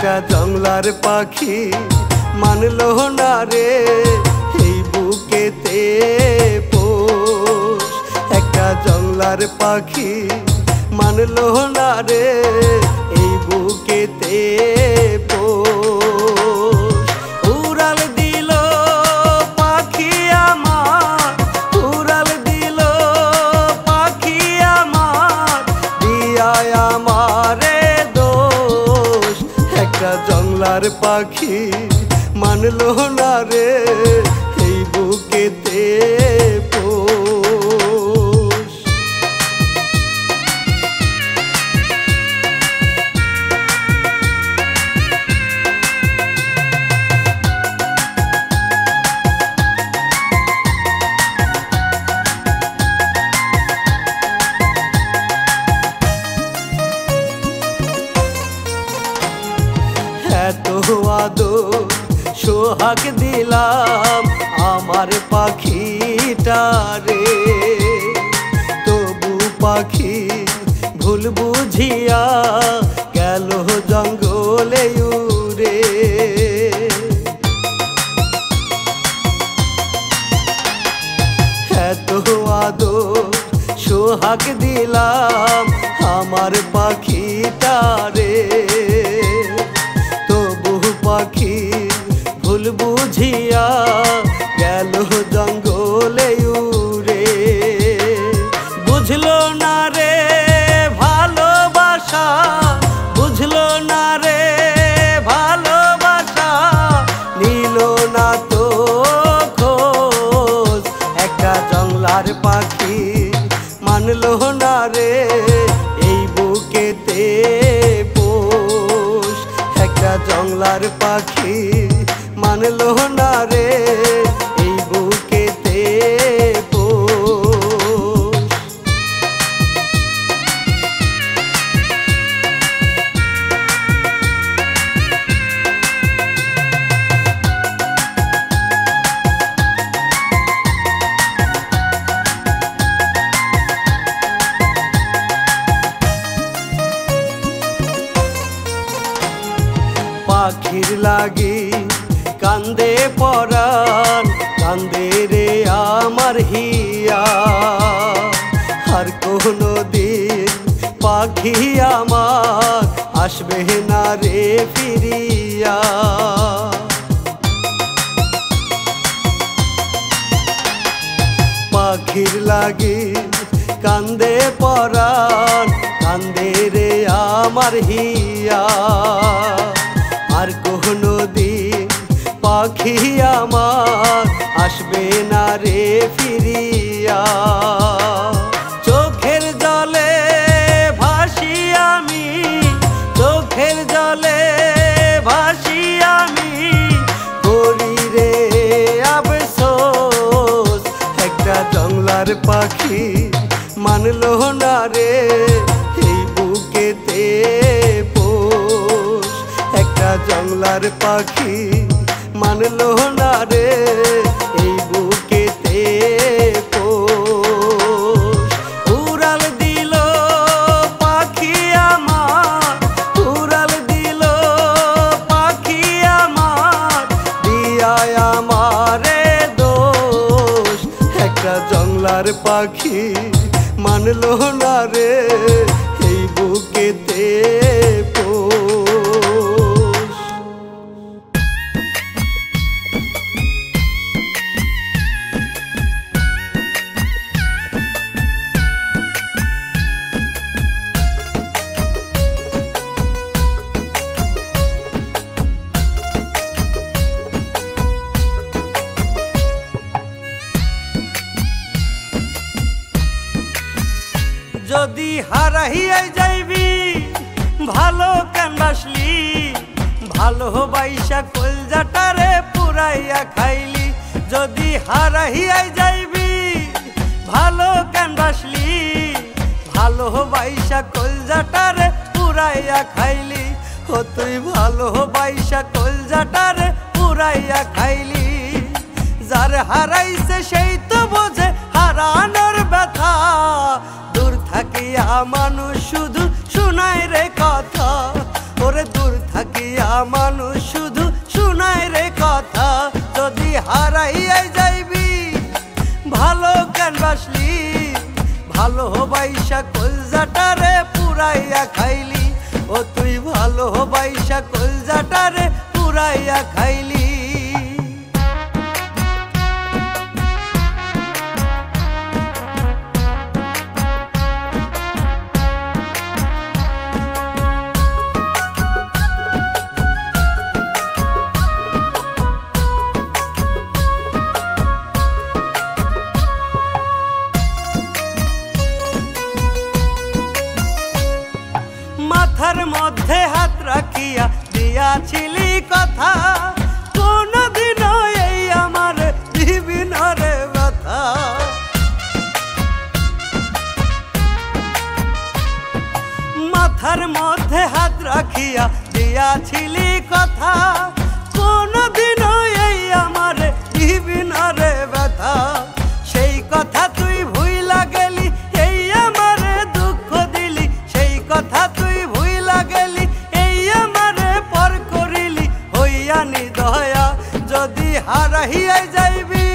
একটা জংলার পাখি মানলো না রে এই বুকেতে পোষ। একটা জংলার পাখি মানলো না রে এই বুকেতে পোষ। উড়াল দিল পাখি আমার, উড়াল দিল পাখি আমার, দিয়ায় আমারে দোষ। একটা জংলার পাখি মানলো না রে এই বুকেতে পোষ। এত আদর সোহাগ দিলাম আমার পাখিটারে, তবু পাখি ভুল বুঝিয়া গেল জঙ্গলে উড়ে। এত আদর সোহাগ দিলাম আমার পাখিটারে, পাখি ভুল বুঝিয়া গেল জঙ্গলে উড়ে। বুঝলো না রে ভালোবাসা, বুঝলো না রে ভালোবাসা, নিল না তো খোঁজ। একটা জংলার পাখি মানলো না রে এই বুকেতে পোষ। একটা জংলার পাখি মানলো না রে এই বুকেতে পোষ। পাখির লাগি কান্দে পরাণ, কান্দে রে আমার হিয়া। আর কোনো দিন পাখি আমার আসবে না রে ফিরিয়া। পাখির লাগি কান্দে পরাণ, কান্দে রে আমার হিয়া। আর কোনো দিন পাখি আমার আসবে না রে ফিরিয়া। চোখের জলে ভাসি আমি, চোখের জলে ভাসি আমি, করি রে আফসোস। একটা জংলার পাখি মানলো না রে এই বুকেতে পোষ। একটা জংলার পাখি মানলো না রে এই বুকেতে পোষ। উড়াল দিল পাখি আমার, উড়াল দিল পাখি আমার, দিয়ায় আমারে দোষ। একটা জংলার পাখি মানলো না রে এই বুকেতে পোষ। যদি হারাইয়া যাইবি ভালো কেন বাসলি, ভালোবাসা কলজাটারে পুরাইয়া খাইলি। যদি হারাইয়া যাইবি ভালো কেন বাসলি, ভালোবাসা কলজাটারে পুরাইয়া খাইলি। ও তুই ভালোবাসা কলজাটারে পুরাইয়া খাইলি। যার হারাইছে সেই তো বোঝে হারানোর ব্যথা। দূর থাকিয়া মানুষ শুধু শোনায় রে কথা, ওরে দূর থাকিয়া ভালোবাসা কলজাটারে পুরাইয়া খাইলি, ও তুই ভালোবাসা কলজাটারে পুরাইয়া খাইলি। মাথার মধ্যে হাত রাখিয়া দিয়াছিলি কথা, কোনদিনও এই আমার দিবি না রে ব্যথা। মাথার মধ্যে হাত রাখিয়া দিয়াছিলি কথা, কোনদিনও এই আমার দিবি না রে ব্যথা। সেই কথা তুই ভুইলা গেলি, এই আমারে দুঃখ দিলি, সেই কথা তুই ভুইলা গেলি, এই আমারে পর করিলি হইয়া নিদয়া। যদি হারাইয়া যাইবি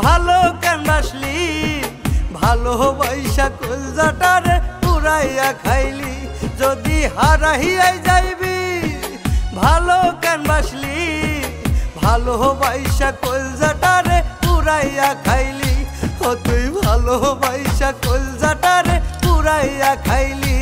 ভালো কেন বাসলি, ভালোবাসা কলজাটারে পুরাইয়া খাইলি। যদি হারাইয়া যাইবি ভালো কেন বাসলি, ভালোবাসা কলজাটারে পুরাইয়া খাইলি, ও তুই ভালোবাসা কলজাটারে পুরাইয়া খাইলি।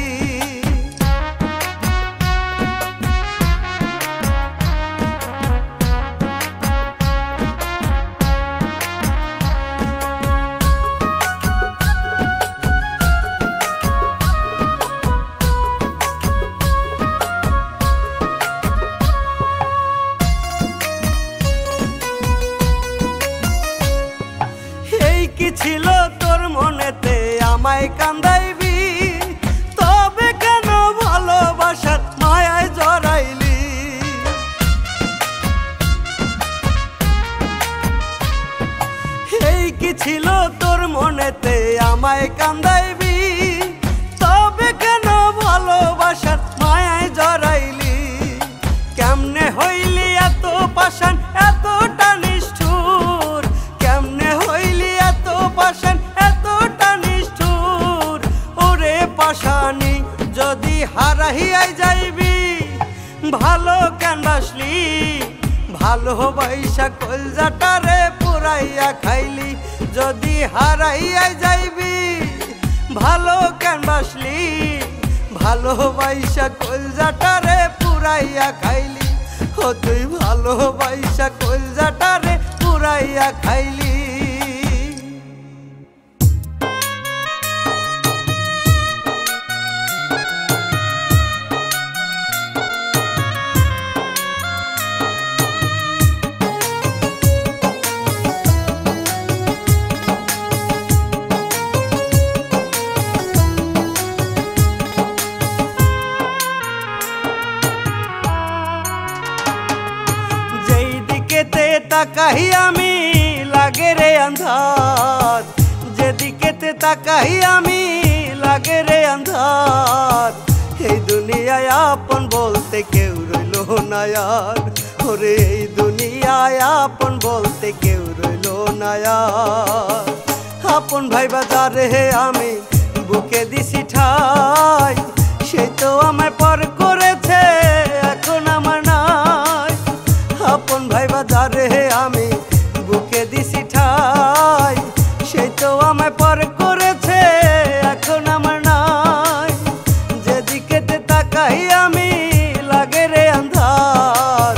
কি ছিল তোর মনেতে আমায় কান্দাইবি, তবে কেন ভালোবাসার মায়ায় জড়াইলি। এই কি ছিল তোর মনেতে আমায় কান্দাইবি, তবে কেন ভালোবাসার মায়ায় জড়াইলি। কেমনে হইলি এত পাষাণ এতটা নিষ্ঠুর, কেমনে হইলি এত পাষাণ এতটা নিষ্ঠুর। ওরে পাষাণী যদি হারাইয়াই যাইবি ভালো কেন বাসলি, ভালোবাসা কলজাটারে পুরাইয়া খাইলি। যদি হারাইয়াই যাইবি ভালো কেন বাসলি, ভালোবাসা কলজাটারে পুরাইয়া খাইলি, ও তুই ভালোবাসা কলজাটারে পুরাইয়া খাইলি। তাকাই আমি লাগে রে আন্ধার, যেদিকেতে তাকাই আমি লাগে রে আন্ধার। এই দুনিয়ায় আপন বলতে কেউ রইল না আর, ওরে এই দুনিয়ায় আপন বলতে কেউ রইল না আর। আপন ভাই বাজারে আমি বুকে দিছি ঠাই, সেই তো আমায় পর করেছে এখন আমার নাই। আপন ভাই বাজারে আমি বুকে দিছি ঠাই, সেই তো আমায় পর করেছে এখন আমার নাই। যেদিকেতে তাকাই আমি লাগে রে আন্ধার,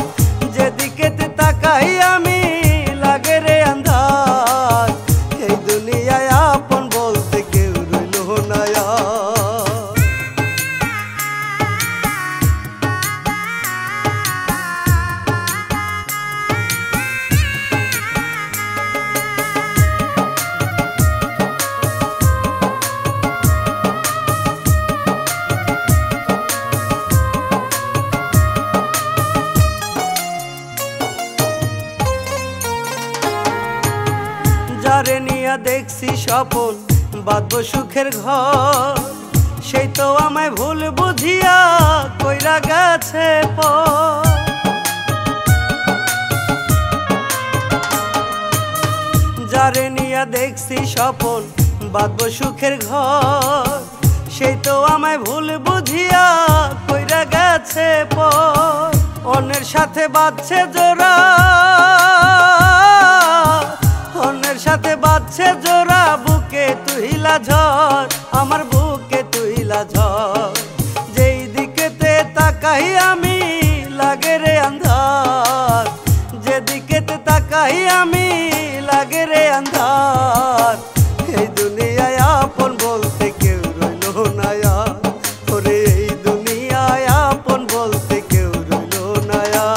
যেদিকেতে তাকাই আমি লাগে রে আন্ধার। এই দুনিয়ায় আপন বলতে কেউ রইল না আর। যারে নিয়া দেখছি স্বপন বাঁধব সুখের ঘর, সেই তো আমায় ভুল বুঝিয়া কইরা গেছে পর। যারে নিয়া দেখছি স্বপন বাঁধবো সুখের ঘর, সেই তো আমায় ভুল বুঝিয়া কইরা গেছে পর। অন্যের সাথে বাঁধছে জোড়া, অন্যের সাথে বাঁধছে জোড়া, বুকে তুহিলা ঝড়, আমার বুকে তুহিলা ঝড়। যেই দিকেতে তাকাই আমি লাগে রে আন্ধার, যেদিকেতে তাকাই আমি লাগে রে আন্ধার। এই দুনিয়ায় আপন বলতে কেউ রইলো না আর, ওরে এই দুনিয়ায় আপন বলতে কেউ রইলো না আর।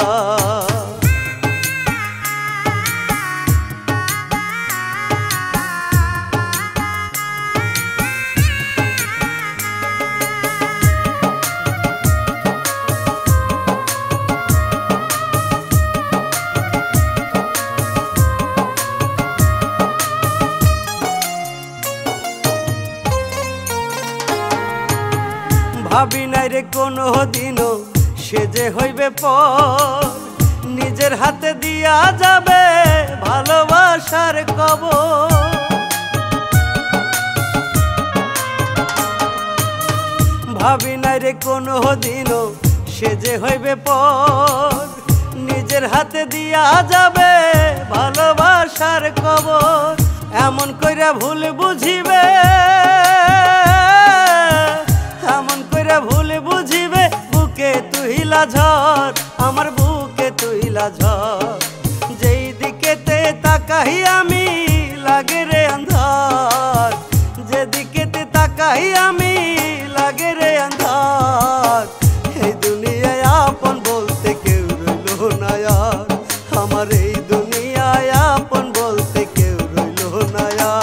ভাবি নাই রে কোনো দিনও সে যে হইবে পর, নিজের হাতে দিয়া যাবে ভালোবাসার কবর। ভাবি নাই রে কোনো দিনও সে যে হইবে পর, নিজের হাতে দিয়া যাবে ভালোবাসার কবর। এমন কইরা ভুল বুঝিবে, এমন কইরা ভুল বুঝিবে, বুকে তুহিলা ঝড়, আমার বুকে তুহিলা ঝড়। যেই দিকেতে তাকাই আমি লাগে রে আন্ধার, যেদিকেতে তাকাই আমি লাগে রে আন্ধার। এই দুনিয়ায় আপন বলতে কেউ রইলো না আর, আমার এই দুনিয়ায় আপন বলতে কেউ রইলো না আর।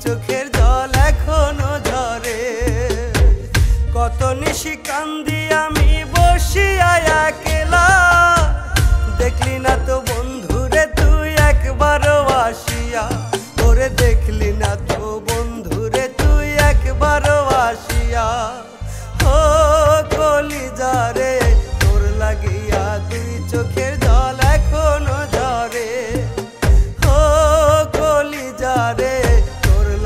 চোখের জল এখনো ঝরে, কত নিশি কান্দি আমি বসিয়া একলা, দেখলি না তো বন্ধুরে তুই একবারও আসিয়া, ওরে দেখলি না তো বন্ধুরে তুই একবারও আসিয়া। ও কলিজা রে তোর লাগিয়া দুই চোখের জল এখনো ঝরে, ও কলিজা রে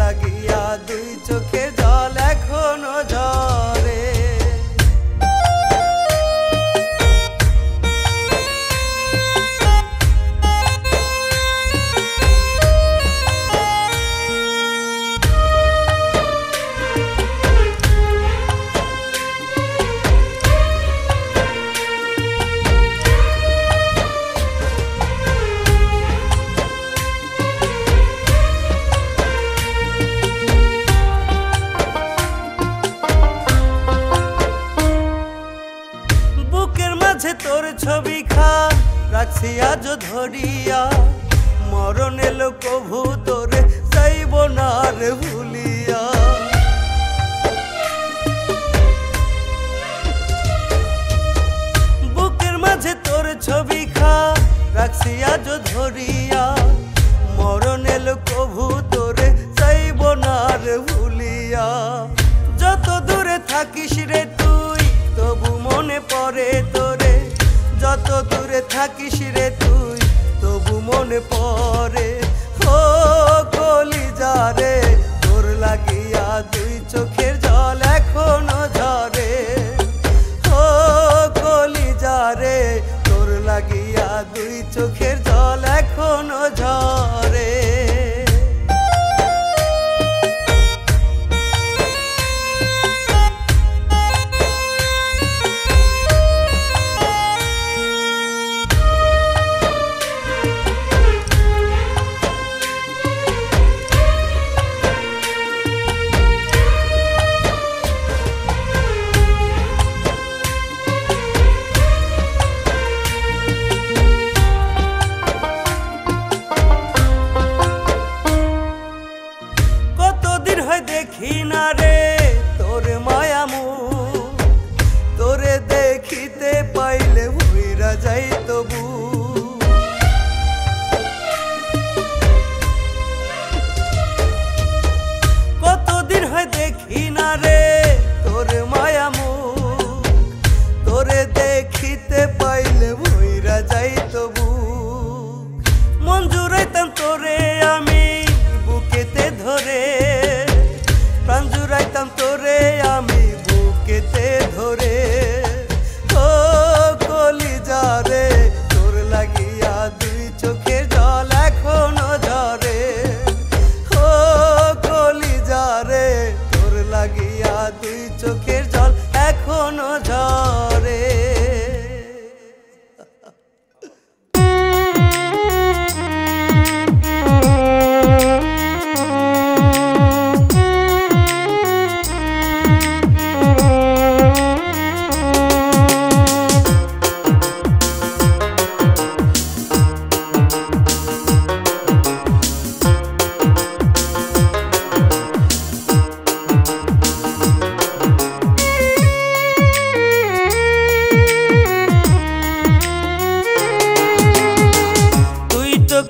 লাগিয়া দুই চোখের জল এখনো ঝরে। তোর ছবি খা রাখছি আজ ধরিয়া, মরণ এলো কভু তোরে যাইব না রে ভুলিয়া। বুকের মাঝে তোর ছবি খা রাখছি আজ ধরিয়া, মরণ এলো কভু তোরে যাইব না রে ভুলিয়া। যত দূরে থাকিস রে তুই তবু মনে পড়ে তোরে, যত দূরে থাকিস রে তুই তবু মনে পড়ে। ও কলিজা রে তোর লাগিয়া দুই চোখের জল এখনো ঝরে, ও কলিজা রে তোর লাগিয়া দুই চোখের জল এখনো ঝরে।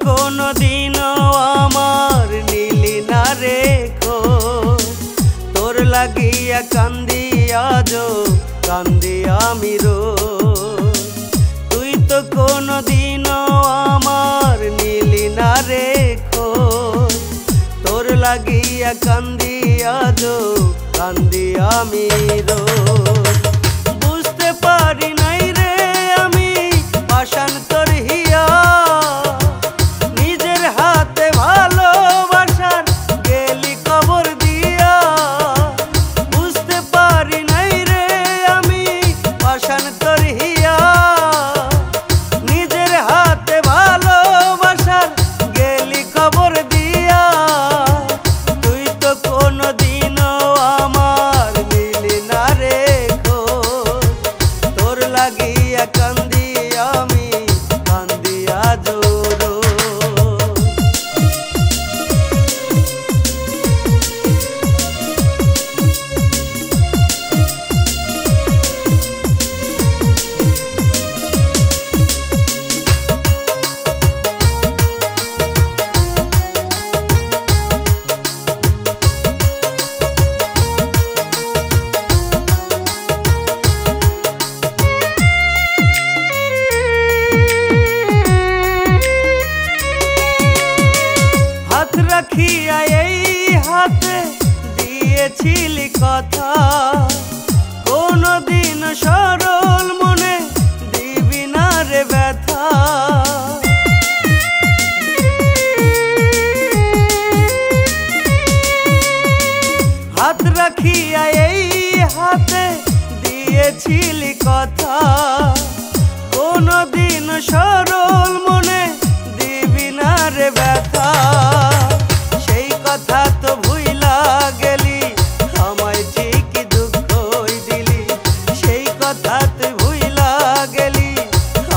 কোনোদিনও আমার নিলি না রে খোঁজ, তোর লাগিয়া কান্দি আজো কান্দি আমি রোজ। তুই তো কোনোদিনও আমার নিলি না রে খোঁজ, তোর লাগিয়া কান্দি আজো কান্দি আমি রোজ। বুঝতে পারি নাই রে আমি পাষাণ তোর হিয়া, নিজের হাতে ভালোবাসার গেলি কবর দিয়া। বুঝতে পারি নাই রে আমি পাষাণ তোর হিয়া, নিজের হাতে ভালোবাসার গেলি কবর দিয়া। তুই তো কোনোদিনও আমার নিলি না রে খোঁজ, তোর লাগিয়া কান্দি আমি কান্দি আজো রোজ। রাখিয়া এই হাতে দিয়েছিলি কথা, কোনদিন সরল মনে দিবি না রে ব্যথা। হাত রাখিয়া এই হাতে দিয়েছিলি কথা, কোনদিন সরল মনে দিবি না রে ব্যথা। সেই কথা তো ভুইলা গেলি, আমায় ঠিকই দুঃখই দিলি। সেই কথা তুই ভুইলা গেলি,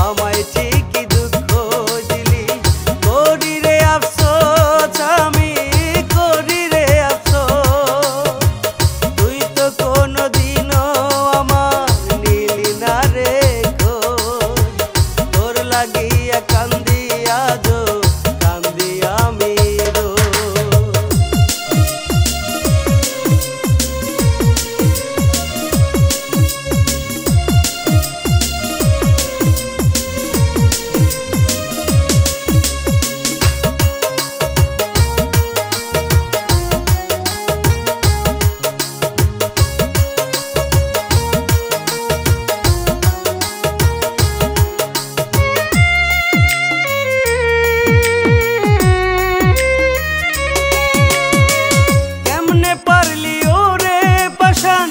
আমায় ঠিকই দুঃখ দিলি। করি রে আফসোস আমি করি রে আফসোস, তুই তো কোনোদিনও আমার নিলি না রে খোঁজ, তোর লাগিয়া কান্দি আজো কান্দি আমি রোজ। কেমনে পারলি ওরে পাষাণ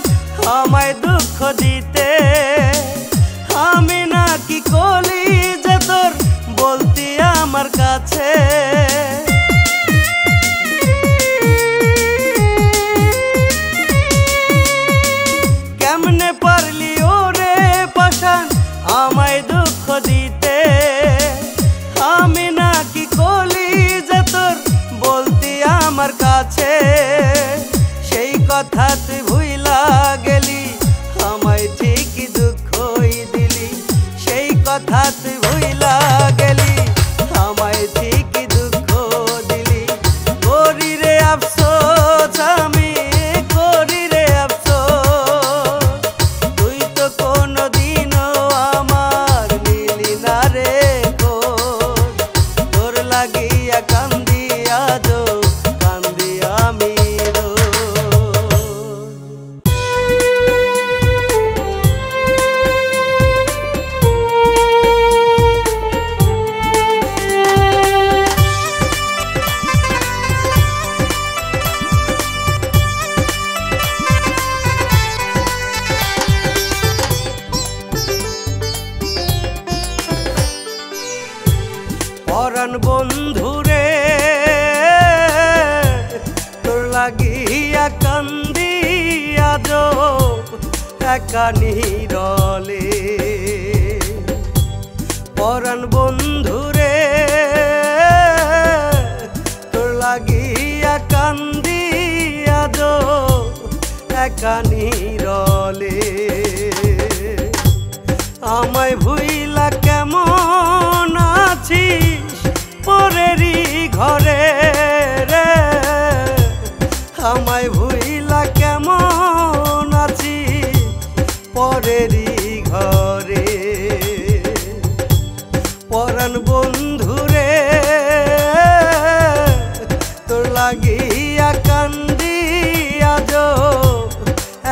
আমায় দুঃখ দিতে, আমি নাকি কলি যে তোর বলতি আমার কাছে। কেমনে পারলি ওরে পাষাণ আমায় দুঃখ দিতে, আমি নাকি কলি যে তোর বলতি আমার কাছে। সেই কথা তুই ভুইলা গেলি, আমায় ঠিকই দুঃখই দিলি। সেই কথা তুই ভুইলা গেলি, আমায় ঠিকই দুঃখ দিলি। করি রে আফসোস আমি করি রে আফসোস, তুই তো কোনোদিনও আমার নিলি না রে খোঁজ, তোর লাগিয়া কান্দি আজো কান্দি আমি রোজ। পরাণ বন্ধুরে তোর লাগিয়া কান্দি আজো একা নীরলে। পরাণ বন্ধুরে তোর লাগিয়া কান্দি আজো একা নীরলে। আমায় ভুইলা কেমন আছিস পরের ঘরে রে আমায় ভুইলা কেমন আছি পরেরই ঘরে পরাণ বন্ধুরে তোর লাগিয়া কান্দি আজ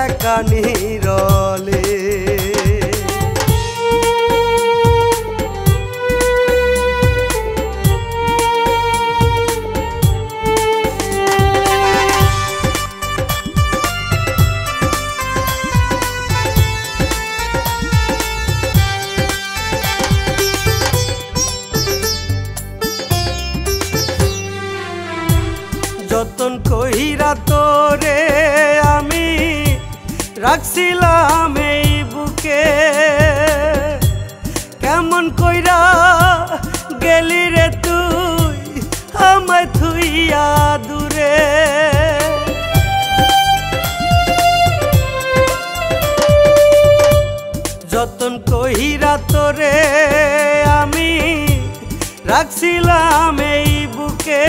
একা নীরলে যতন কইরা তোরে আমি রাখছিলাম এই বুকে কেমন কইরা গেলি রে তুই আমায় থুইয়া দূরে যতন কইরা তোরে আমি রাখছিলাম এই বুকে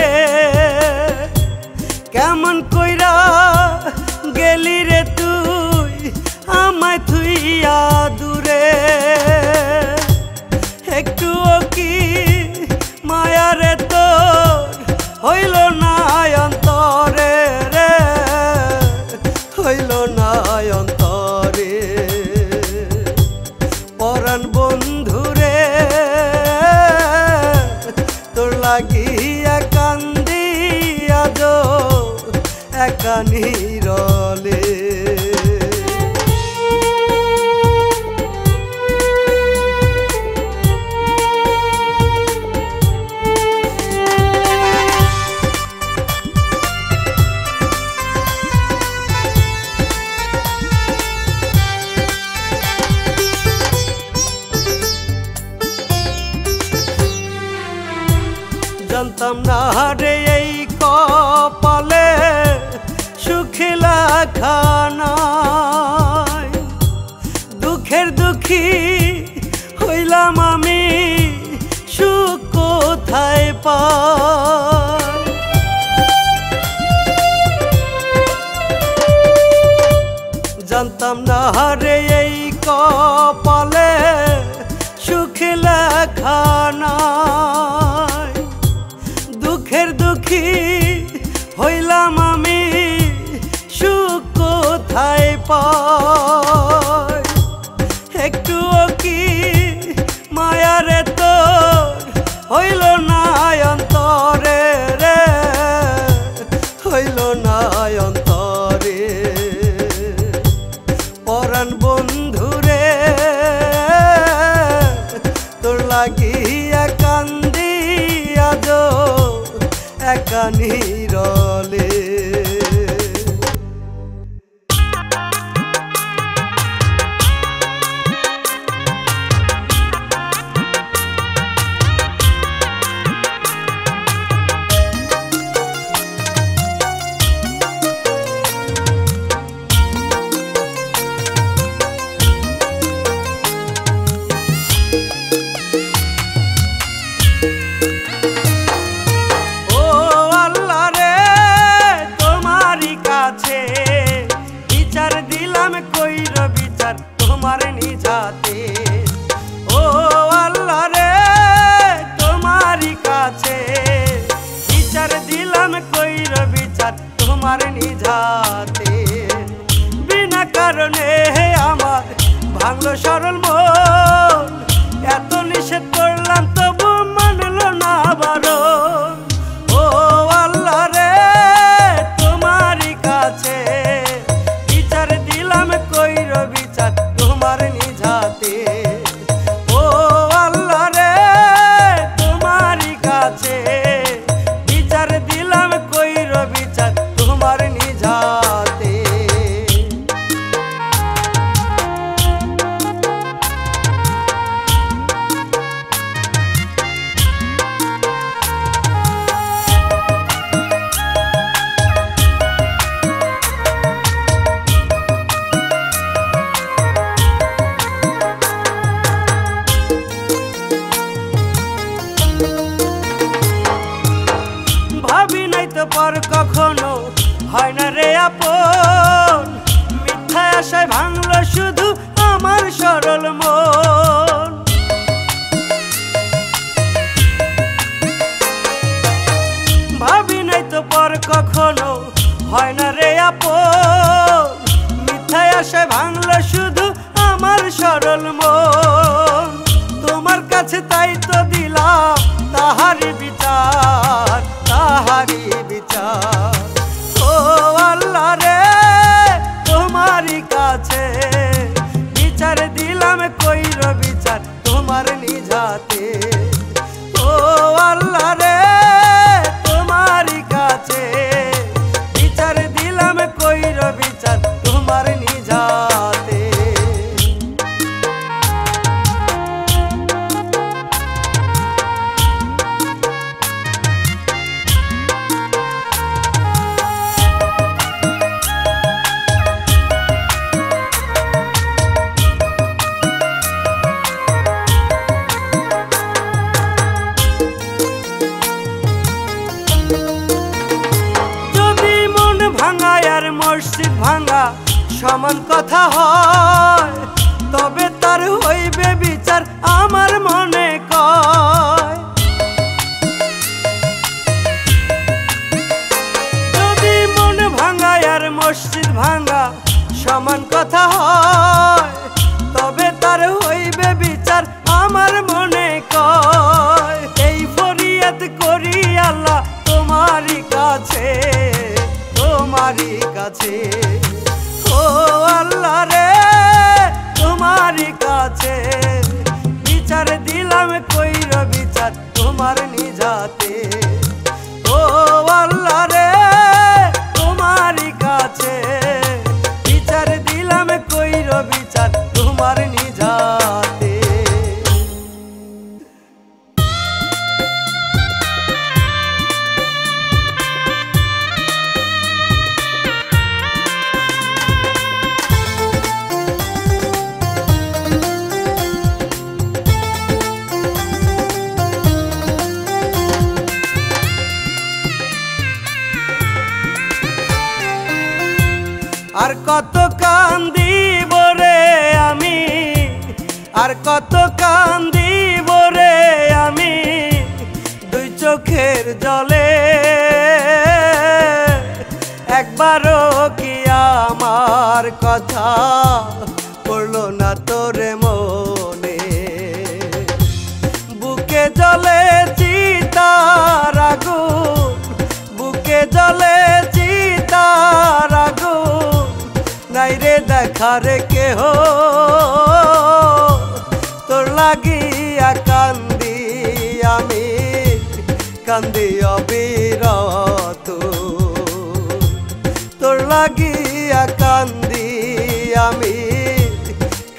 কেমন কইরা গেলি রে তুই আমায় থুইয়া দূরে একটুও কি মায়া রে তোর হইল না অন্তরে রে হইল না অন্তরে পরাণ বন্ধুরে তোর লাগিয়া কান্দি আজ একা নীরলে জানতাম না রে এই কপালে সুখে লেখা নাই দুঃখের দুঃখী হইলাম আমি সুখ কোথায় পাই জানতাম না রে এই কপালে সুখে লেখা নাই দুঃখের দুঃখী হইলাম আমি সুখ কোথায় পাই একটুও কি মায়া রে তোর হইল না অন্তরে রে হইল না অন্তরে পরাণ বন্ধুরে তোর লাগিয়া কান্দি আজ একা নীরলে ও আল্লাহ পর কখনো হয় না রে আপন, মিথ্যায় আশায় ভাঙলো শুধু আমার সরল মন। ভাবি নাই তো পর কখনো হয় না রে আপন, মিথ্যায় আশায় ভাঙলো শুধু আমার সরল মন। তোমার কাছে তাই তো দিলাম তাহারি বিচার, তাহারি বিচার। ও আল্লাহ রে তোমারই কাছে বিচার দিলাম, কইর বিচার তোমার নিজাতে। ও আল্লাহ রে তোমারই কাছে বিচার দিলাম, কইর বিচার তোমার নিজাতে। মসজিদ ভাঙা সমান কথা হয়, তবে তার হইবে বিচার আমার মনে কয়। যদি মন ভাঙা আর মসজিদ ভাঙা সমান কথা হয়, তবে তার হইবে বিচার আমার মনে কয়। এই ফরিয়াদ করি আল্লাহ তোমারই কাছে, তোমারই কাছে। ও আল্লাহ রে তোমারই কাছে বিচার দিলাম, কইর বিচার তোমার নিজাতে। ও আল্লাহ রে তোমারই কাছে বিচার দিলাম, কইর বিচার তোমার নিজাতে। আর কত কান্দিব রে আমি, আর কত কান্দিব রে আমি, দুই চোখের জলে। একবারও কি আমার কথা পড়লো না তোরে মনে? বুকে জ্বলে চিতার আগুন, বুকে জ্বলে চিতার আগুন, নাই রে দেখার কেহ তোর লাগিয়া কান্দি আমি, কান্দি অবিরত। তোর লাগিয়া কান্দি আমি,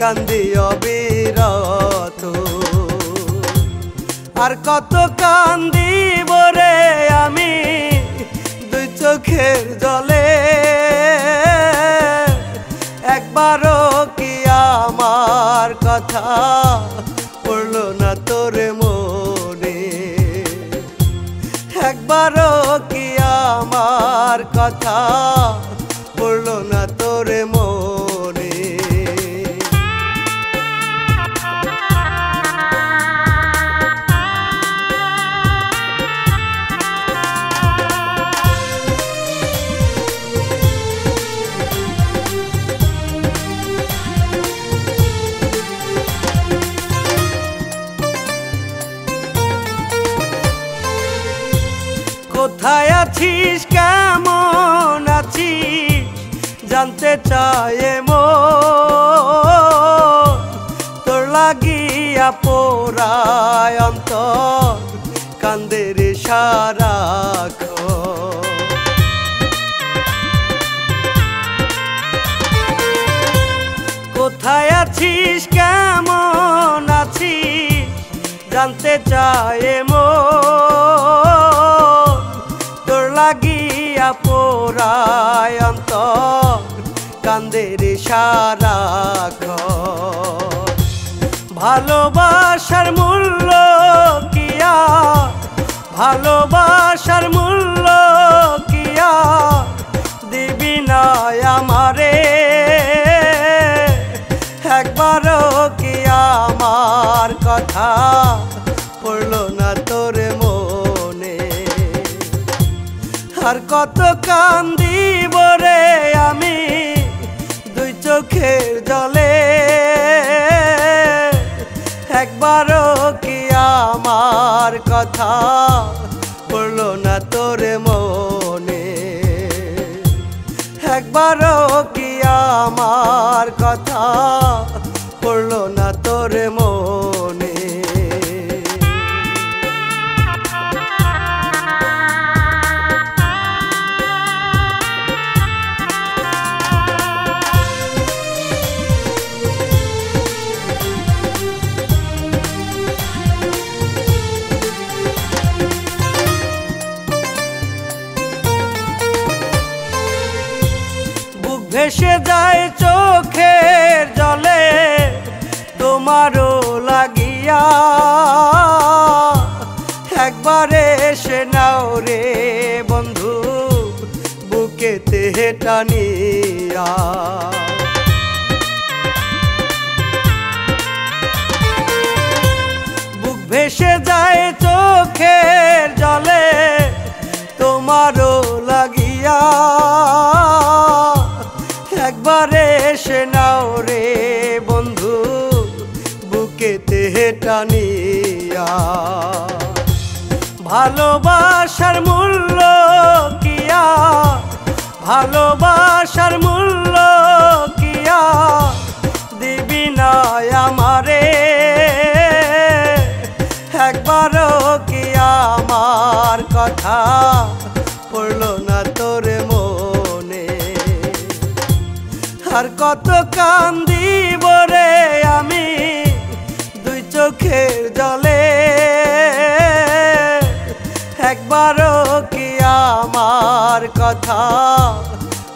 কান্দি অবিরত। আর কত কান্দিব রে আমি দুই চোখের জলে। একবারও কি আমার কথা পড়লো না তোর মনে? একবারও কি আমার কথা পড়লো না তোর মনে? কোথায় আছিস, কেমন আছিস জানতে চায় মন। তোর লাগিয়া পোড়ায় অন্তর, কান্দে রে সারাক্ষণ। কোথায় আছিস, কেমন আছিস জানতে চায় মন। তোর লাগিয়া পোড়ায় অন্তর, কান্দে রে সারাক্ষণ। ভালোবাসার মূল্য কি আর, ভালোবাসার মূল্য কথা পড়লো না তোর মনে। আর কত কান্দিব রে আমি দুই চোখের জলে, একবারও কি আমার কথা পড়লো না তোর মনে। একবারও কি আমার কথা পড়লো না তোর মনে। ভেসে যায় চোখের জলে তোমারও লাগিয়া, একবারে এসে নাও রে বন্ধু বুকেতে টানিয়া। বুক ভেসে যায় চোখের জলে তোমারও লাগিয়া, একবারে এসে নাও রে বন্ধু বুকেতে টানিয়া। ভালোবাসার মূল্য কিয়া, ভালোবাসার মূল্য কিয়া দিবি না আমারে, একবারও কি আমার কথা পড়লো না তোর মনে। আর কত কান্দিব রে আমি দুই চোখের জলে, একবারও কি আমার কথা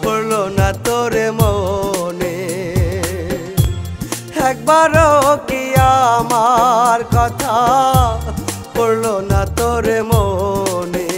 পড়লো না তোর মনে। একবারও কি আমার কথা পড়লো না তোর মনে।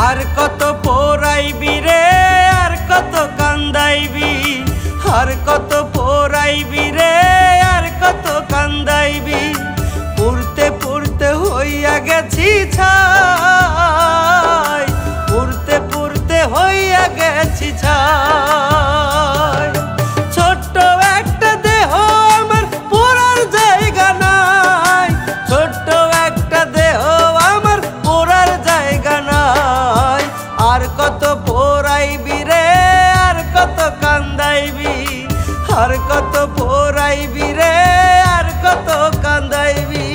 আর কত পোড়াইবি রে, আর কত কান্দাইবি, আর কত পোড়াইবি রে, আর কত কান্দাইবি। পুরতে পুরতে হইয়া গেছি ছাই, পুরতে পুরতে হইয়া গেছি ছাই। ছোট্ট একটা দেহ আমার পোড়ার জায়গা নাই, ছোট্ট একটা দেহ আমার পোড়ার জায়গা নাই। আর কত পোড়াইবি রে, আর কত কান্দাইবি, আর কত পোড়াইবি রে, আর কত কান্দাইবি।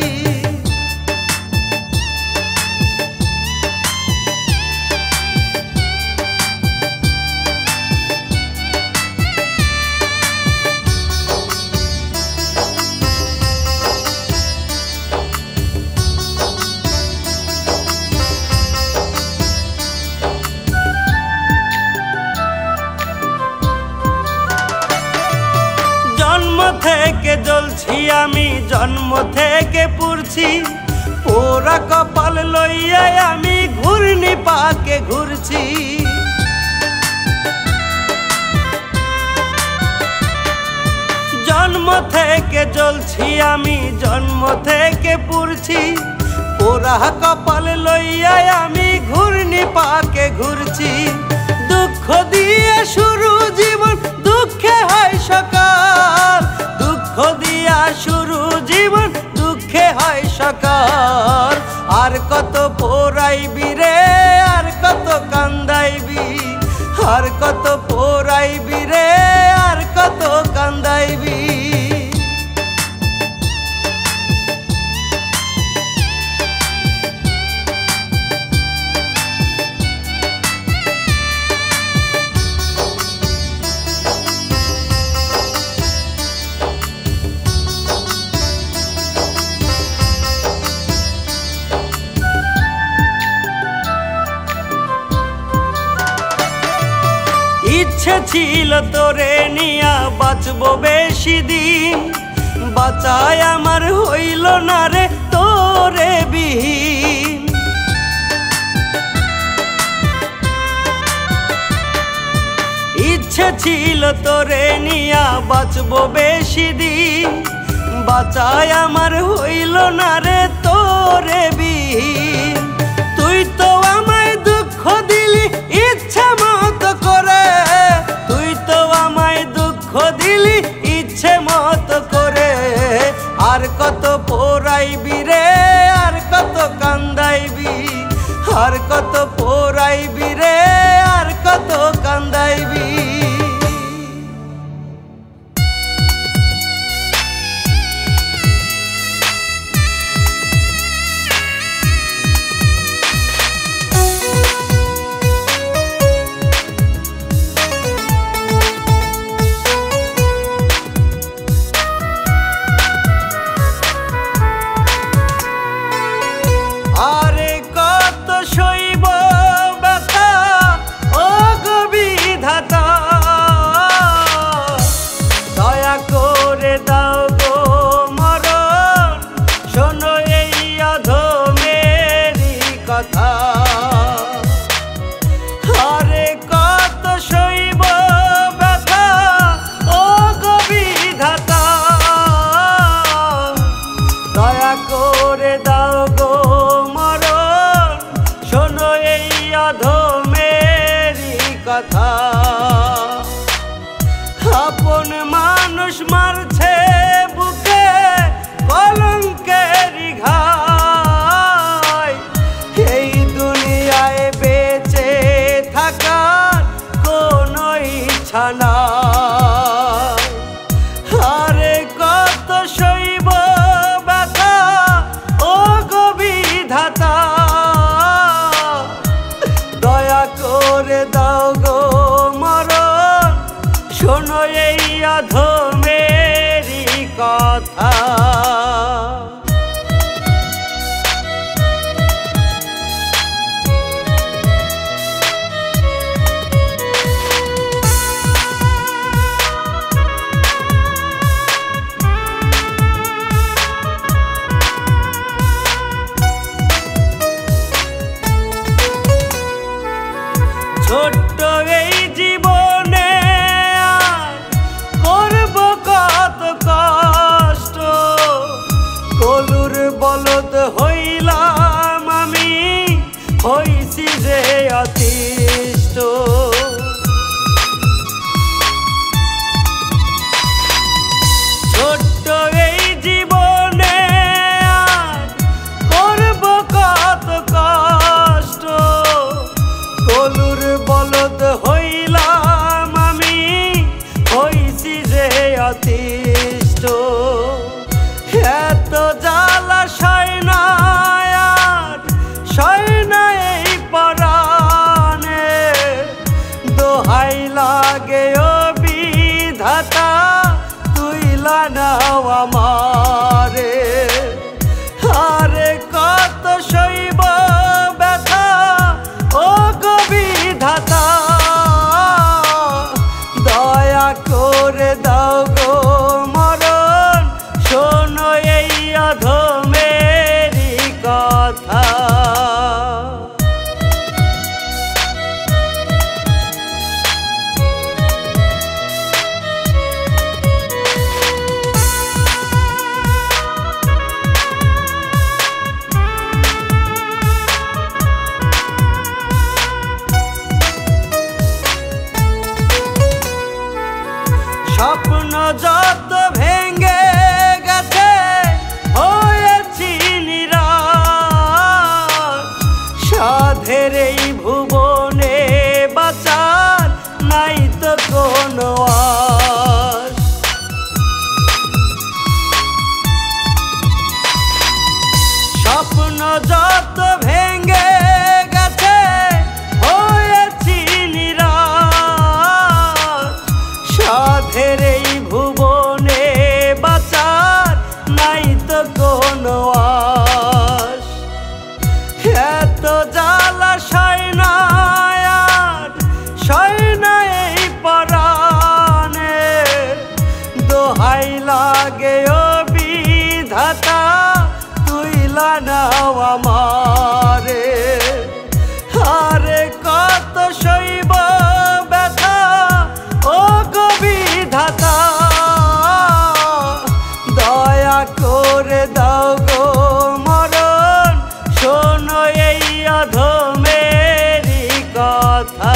জন্ম থেকে জ্বলছি আমি, জন্ম থেকে পুড়ছি, পোড়া কপাল লইয়া আমি ঘূর্ণি পাকে ঘুরছি। জন্ম থেকে জ্বলছি আমি, জন্ম থেকে পুড়ছি, পোড়া কপাল লইয়া আমি ঘূর্ণি পাকে ঘুরছি। দুঃখ দিয়ে শুরু জীবন দুঃখে হয় সকাল, দুঃখ দিয়া শুরু জীবন দুঃখে হয় সকাল। আর কত পোড়াইবি রে, আর কত কান্দাইবি, আর কত পোড়াইবি রে, আর কত কান্দাইবি। ইচ্ছে ছিল তোরে নিয়া বাঁচবো বেশি দিন, বাঁচায় আমার হইল না রে তোরে বিহীন। ইচ্ছে ছিল তোরে নিয়া বাঁচবো বেশি দিন, বাঁচায় আমার হইল না রে তোরে বিহীন। তুই তো আমায় দুঃখ দিলি ইচ্ছা মতো করে, তুই তো আমায় দুঃখ দিলি ইচ্ছে মতো করে। আর কত পোড়াইবি রে, আর কত কান্দাইবি, আর কত পোড়াইবি রে, আর কত কান্দাইবি। আরে কত সইব ব্যথা ও গো বিধাতা, দয়া করে দাও গো মরণ, শোনো এই অধমেরই কথা। আরে কত সইব ব্যথা ও গো বিধাতা, দয়া করে দাও গো মরণ, শোনো এই অধমেরই কথা। আপন মানুষ মারছে বুকে কলঙ্কেরই ঘাই, এই দুনিয়ায় বেঁচে থাকার কোনো ইচ্ছা নাই। আরে কত সইব ব্যথা ও গো বিধাতা, দয়া করে দাও গো মরণ, শোনো এই অধমেরই কথা। ছোট্ট এই জীবনে আর করব কত কষ্ট, কলুর বলদ হইলাম আমি, হইছি যে অতিষ্ঠ। ছোট্ট এই জীবনে আর করব কত কষ্ট, কলুর বলদ হইলাম আমি, হইছি যে অতিষ্ঠ। এত জ্বালা সয় না আর সয় না এই পরাণে, দোহাই লাগে ও বিধাতা, তুইলা নাও আমারে। আরে কত সইব ব্যথা ও গো বিধাতা, দয়া করে দাও গো মরণ, শোনো এই অধমেরই কথা। স্বপ্ন যত ভেঙে গেছে হয়েছি নিরাশ, সাধের এই ভুবনে বাঁচার নাই তো কোনো আশ। স্বপ্ন যত ভেঙে গেছে হয়েছি নিরাশ, সাধের এই ভুবনে বাঁচার নাই তো কোনো আশ। এত জ্বালা সয় অধমেরই কথা।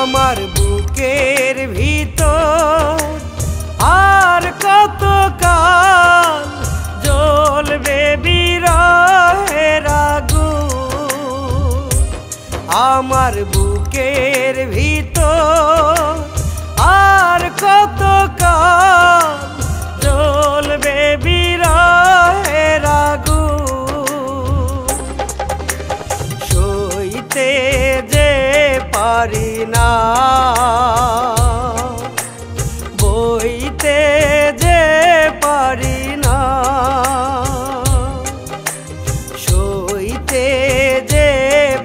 আমার বুকের ভিতর আর কত কাল জ্বলবে বিরহের আগুন। আমার বুকের ভিতর আর কত কাল জ্বলবে বিরহের আগুন। সইতে যে পারি না, বইতে যে পারি না, সইতে যে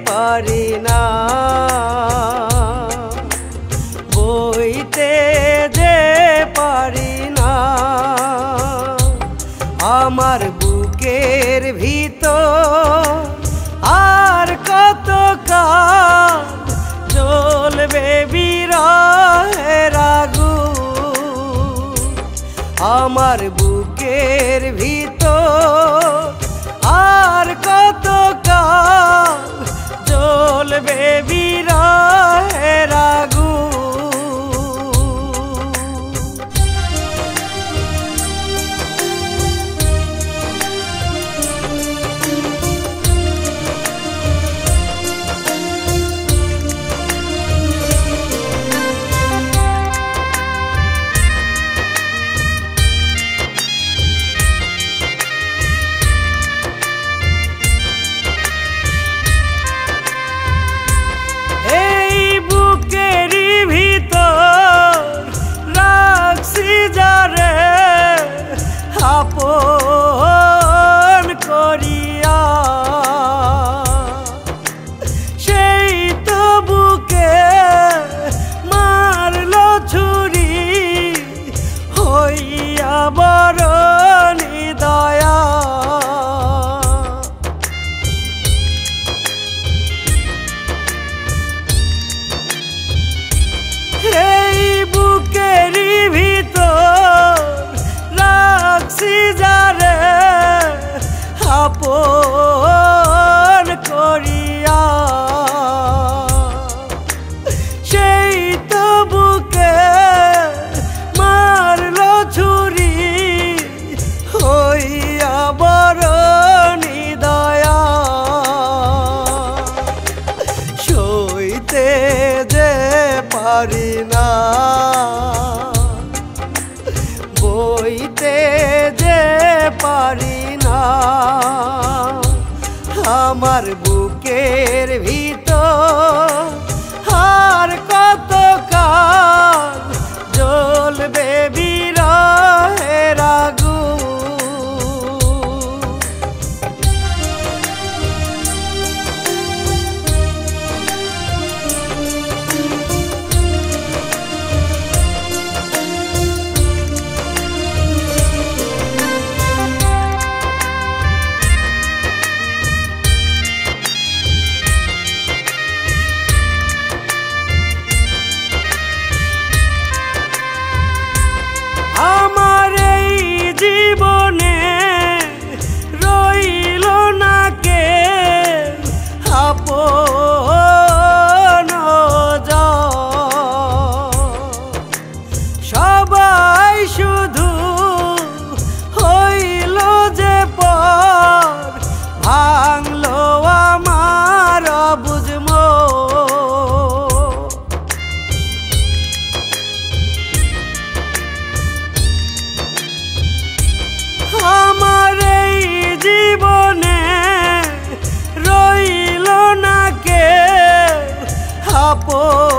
পারি না, বইতে যে পারি না। আমার বুকের ভিতর আর কত কাল জ্বলবে বিরহের আগুন। আমার বুকের ভিতর আর কত কাল জ্বলবে বিরহের আগুন। আপন করিয়া সেই তো বুকে মারলো ছুরি, হইয়া বড় নিদয়া। এই বুকেরই ভিতর রাখছি যারে আপন করিয়া, সেই তো বুকে মারলো ছুরি, হইয়া বড় নিদয়া। সইতে যে পারি না, বইতে যে পারি না। আমার বুকের ভিতর আর কত কাল জ্বলবে বিরহের আগুন। আমার এই জীবনে রইল না কে আপন সবাই শুধু হইল যে পর, ভাঙলো আমার বুঝমো। আমার এই জীবনে রইল না কে আপন